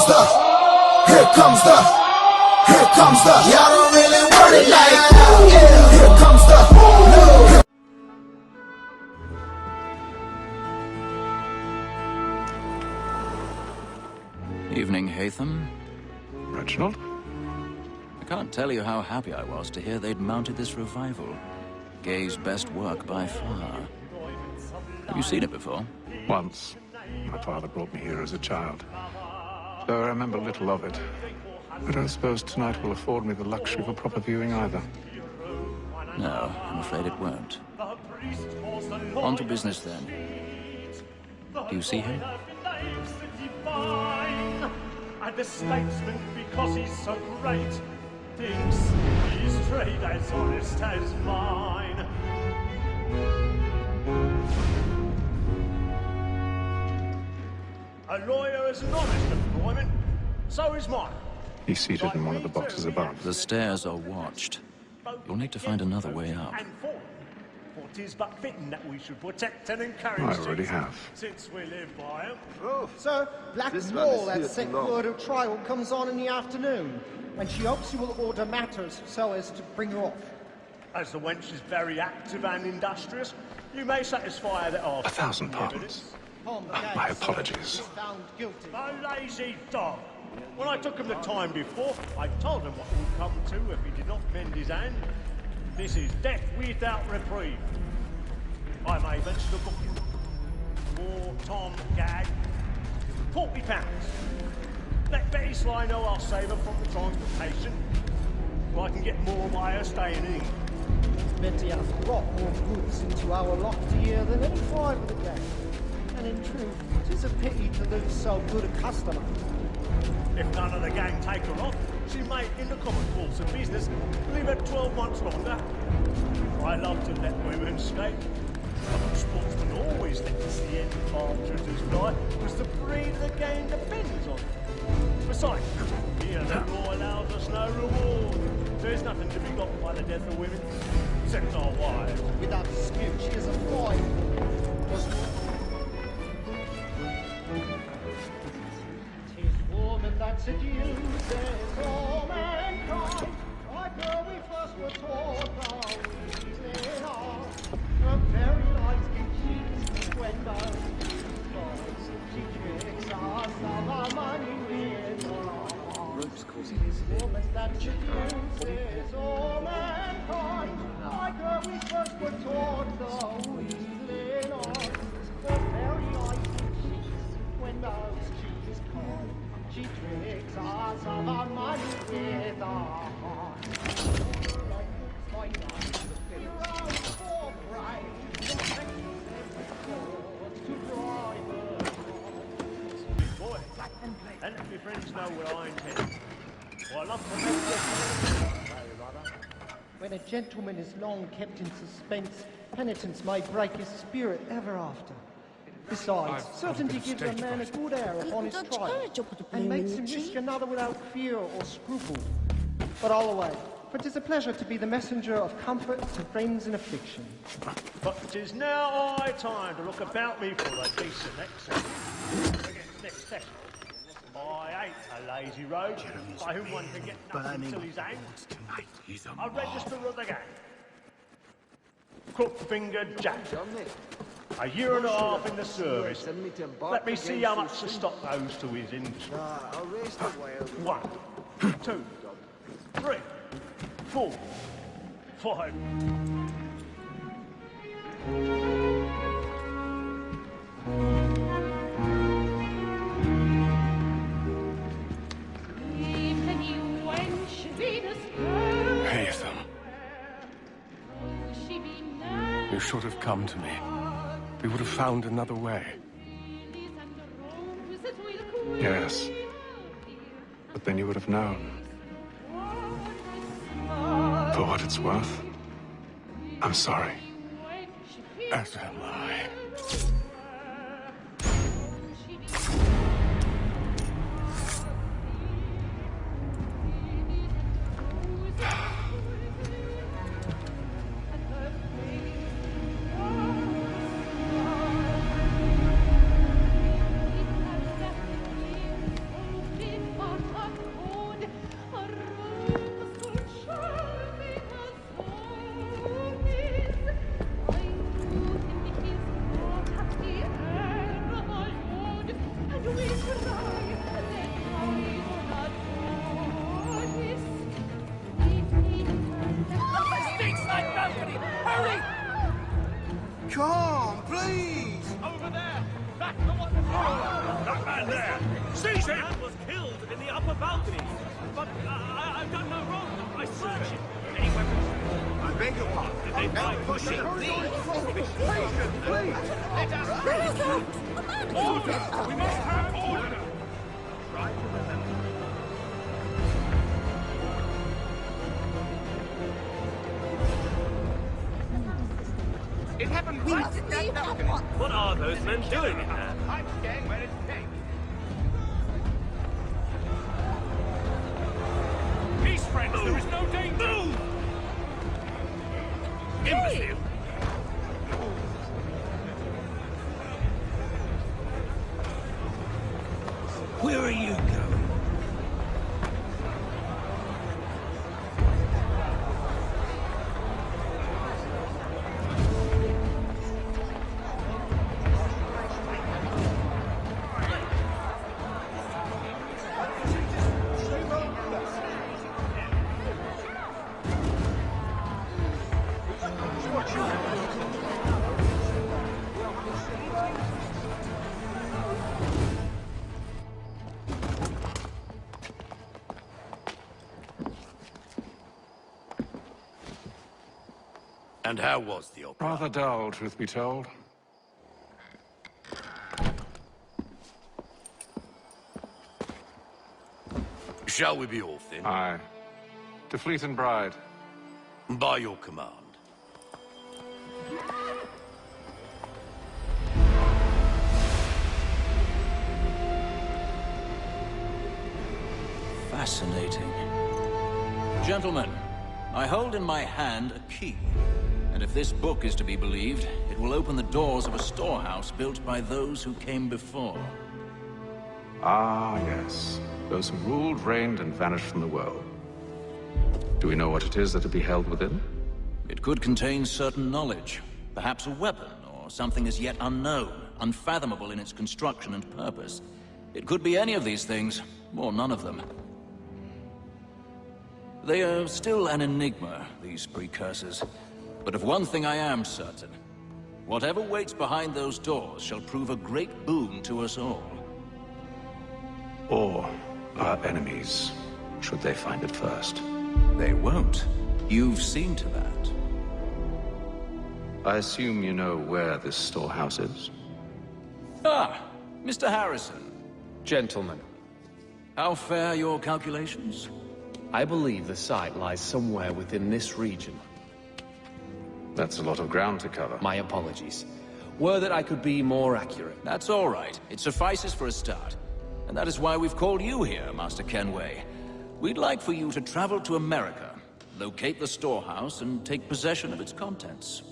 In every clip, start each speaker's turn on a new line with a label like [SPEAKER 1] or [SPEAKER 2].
[SPEAKER 1] comes the, here comes the, here comes the. Y'all don't really want it like that. Yeah, here comes the.
[SPEAKER 2] Evening, Hatham.
[SPEAKER 3] Reginald?
[SPEAKER 2] I can't tell you how happy I was to hear they'd mounted this revival. Gay's best work by far. Have you seen it before?
[SPEAKER 3] Once. My father brought me here as a child. Though I remember little of it. I don't suppose tonight will afford me the luxury of a proper viewing either.
[SPEAKER 2] No, I'm afraid it won't. On to business then. Do you see him?
[SPEAKER 4] And the statesman, because he's so great, thinks his trade as honest as mine. A lawyer is an honest employment, so is mine.
[SPEAKER 3] He's seated in one of the boxes above.
[SPEAKER 2] The stairs are watched. You'll need to find another way up.
[SPEAKER 4] For 'tis but fitting that we should protect and encourage.
[SPEAKER 3] I already have.
[SPEAKER 4] Since we live by him.
[SPEAKER 5] Oh, sir, Black Wall, that set word of trial comes on in the afternoon, and she hopes you will order matters so as to bring her off.
[SPEAKER 4] As the wench is very active and industrious, you may satisfy that our
[SPEAKER 3] 1,000 pardons. My apologies.
[SPEAKER 5] Found guilty.
[SPEAKER 4] A lazy dog. When I took him the time before, I told him what would come to if he did not mend his hand. This is death without reprieve. I may venture to book you. More Tom Gag. £40. Let Betty Sly know I'll save her from the transportation. So I can get more by her staying in.
[SPEAKER 5] Betty has brought more goods into our lot here than any five of the gang. And in truth, it is a pity to lose so good a customer.
[SPEAKER 4] If none of the gang take her off, she may, in the common course of business, leave her 12 months longer. I love to let women skate. But sportsmen always let the see end partridges fly, because the breed of the game depends on it. Besides, here the law allows us no reward. There's nothing to be got by the death of women, except our wives.
[SPEAKER 5] Without dispute, she is a fine. That seduces all mankind, like her we first were taught how we are. Her very lies give cheeks when those she tricks us of our money with her. Tis woman that seduces all mankind, like her we first were taught how we are. Her very lies give cheeks when those cheeks come. She tricks us of our money with her heart. Like my knife, the round for pride, to drive her.
[SPEAKER 4] Boy, and if your friends know where I intend, well, I love to make this.
[SPEAKER 5] When a gentleman is long kept in suspense, penitence may break his spirit ever after. Besides, certainty gives a man a good air upon his trial, and makes him risk another without fear or scruple. But all away, for 'tis a pleasure to be the messenger of comfort to friends in affliction.
[SPEAKER 4] But 'tis now high time to look about me for a decent exit. Against next session, I hate a lazy road by whom one can get nothing till he's hanged. I register of the gang. Crook-fingered Jack. A year and a half in the service. Let me see how much the stock owes to his industry. 1, 2, 3, 4, 5.
[SPEAKER 3] Hatham. You should have come to me. We would have found another way. Yes. But then you would have known. For what it's worth, I'm sorry. As am I.
[SPEAKER 1] Hurry! Come, please!
[SPEAKER 4] Over there! Back the one that man there! Seize him! Man was killed in the upper balcony. But I've done no wrong. I searched him. Any weapons?
[SPEAKER 1] I beg your pardon.
[SPEAKER 4] Did they find
[SPEAKER 1] Pushing, please! Please!
[SPEAKER 4] Let us order! We must have order! Try to remember.
[SPEAKER 1] It happened
[SPEAKER 6] We
[SPEAKER 1] right
[SPEAKER 6] must
[SPEAKER 1] in that
[SPEAKER 6] leave now.
[SPEAKER 1] balcony.
[SPEAKER 4] What are those men doing in there?
[SPEAKER 1] I'm staying where it's safe.
[SPEAKER 4] Peace, friends! There is no danger! Move! Imbecile! Where are you going? And how was the opera?
[SPEAKER 3] Rather dull, truth be told.
[SPEAKER 4] Shall we be off then?
[SPEAKER 3] Aye. To Fleet and Bride.
[SPEAKER 4] By your command.
[SPEAKER 2] Fascinating. Gentlemen, I hold in my hand a key. And if this book is to be believed, it will open the doors of a storehouse built by those who came before.
[SPEAKER 3] Ah, yes. Those who ruled, reigned, and vanished from the world. Do we know what it is that to be held within?
[SPEAKER 2] It could contain certain knowledge, perhaps a weapon, or something as yet unknown, unfathomable in its construction and purpose. It could be any of these things, or none of them. They are still an enigma, these precursors. But of one thing I am certain. Whatever waits behind those doors shall prove a great boon to us all.
[SPEAKER 3] Or our enemies, should they find it first.
[SPEAKER 2] They won't. You've seen to that.
[SPEAKER 3] I assume you know where this storehouse is?
[SPEAKER 2] Ah, Mr. Harrison.
[SPEAKER 7] Gentlemen,
[SPEAKER 2] How fare your calculations?
[SPEAKER 7] I believe the site lies somewhere within this region.
[SPEAKER 3] That's a lot of ground to cover.
[SPEAKER 7] My apologies. Were that I could be more accurate.
[SPEAKER 2] That's all right. It suffices for a start. And that is why we've called you here, Master Kenway. We'd like for you to travel to America, locate the storehouse, and take possession of its contents.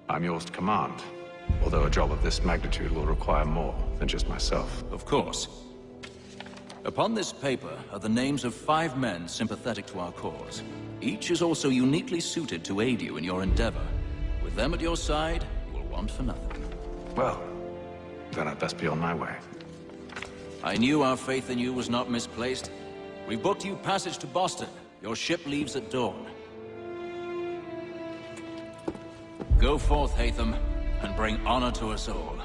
[SPEAKER 3] I'm yours to command, although a job of this magnitude will require more than just myself.
[SPEAKER 2] Of course. Upon this paper are the names of 5 men sympathetic to our cause. Each is also uniquely suited to aid you in your endeavor. With them at your side, you will want for nothing.
[SPEAKER 3] Well, then I'd best be on my way.
[SPEAKER 2] I knew our faith in you was not misplaced. We've booked you passage to Boston. Your ship leaves at dawn. Go forth, Hatham, and bring honor to us all.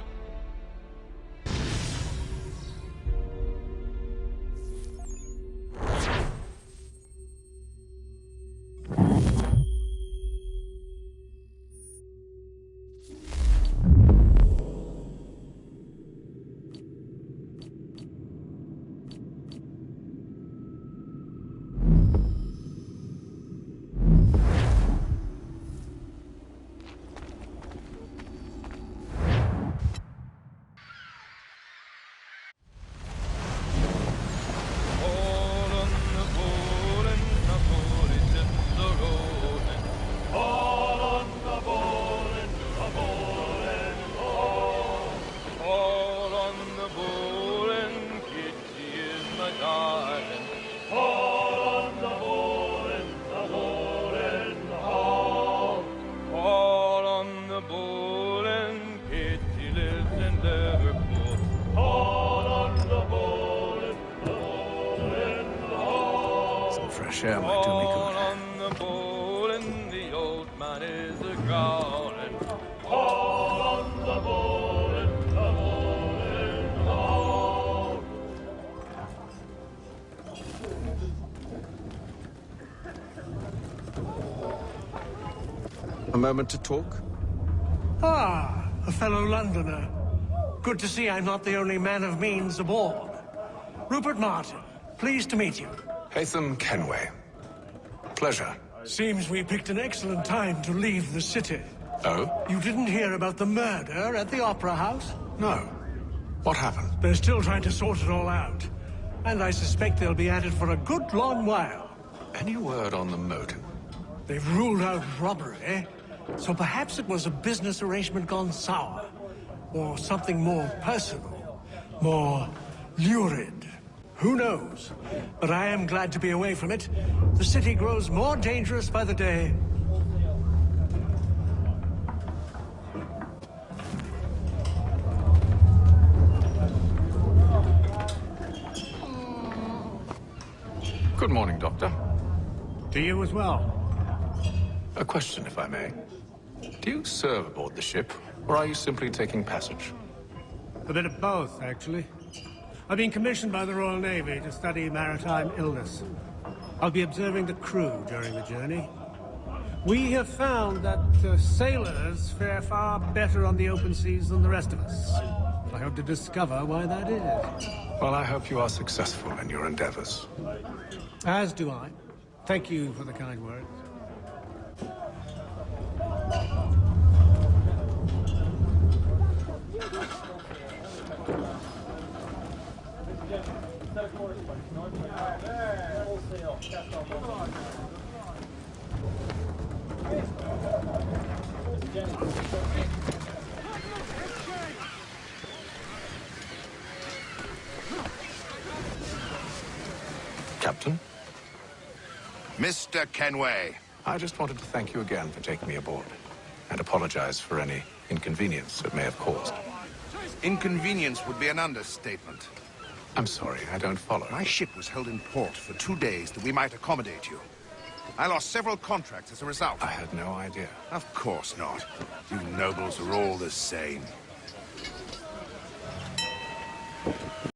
[SPEAKER 2] Fresh air might do me good.
[SPEAKER 8] On the bowl and the old man
[SPEAKER 6] is a calling. Call on the bullet, the bullet, the ball.
[SPEAKER 3] A moment to talk?
[SPEAKER 4] Ah, a fellow Londoner. Good to see I'm not the only man of means aboard. Rupert Martin, pleased to meet you.
[SPEAKER 3] Haytham Kenway. Pleasure.
[SPEAKER 4] Seems we picked an excellent time to leave the city.
[SPEAKER 3] Oh?
[SPEAKER 4] You didn't hear about the murder at the Opera House?
[SPEAKER 3] No. What happened?
[SPEAKER 4] They're still trying to sort it all out. And I suspect they'll be at it for a good long while.
[SPEAKER 3] Any word on the motive?
[SPEAKER 4] They've ruled out robbery, so perhaps it was a business arrangement gone sour. Or something more personal, more lurid. Who knows? But I am glad to be away from it. The city grows more dangerous by the day.
[SPEAKER 3] Good morning, Doctor.
[SPEAKER 4] To you as well.
[SPEAKER 3] A question, if I may. Do you serve aboard the ship, or are you simply taking passage?
[SPEAKER 4] A bit of both, actually. I've been commissioned by the Royal Navy to study maritime illness. I'll be observing the crew during the journey. We have found that sailors fare far better on the open seas than the rest of us. I hope to discover why that is.
[SPEAKER 3] Well, I hope you are successful in your endeavors.
[SPEAKER 4] As do I. Thank you for the kind words.
[SPEAKER 3] Captain?
[SPEAKER 8] Mr. Kenway.
[SPEAKER 3] I just wanted to thank you again for taking me aboard, and apologize for any inconvenience it may have caused.
[SPEAKER 8] Inconvenience would be an understatement.
[SPEAKER 3] I'm sorry, I don't follow.
[SPEAKER 8] My ship was held in port for 2 days that we might accommodate you. I lost several contracts as a result.
[SPEAKER 3] I had no idea.
[SPEAKER 8] Of course not. You nobles are all the same.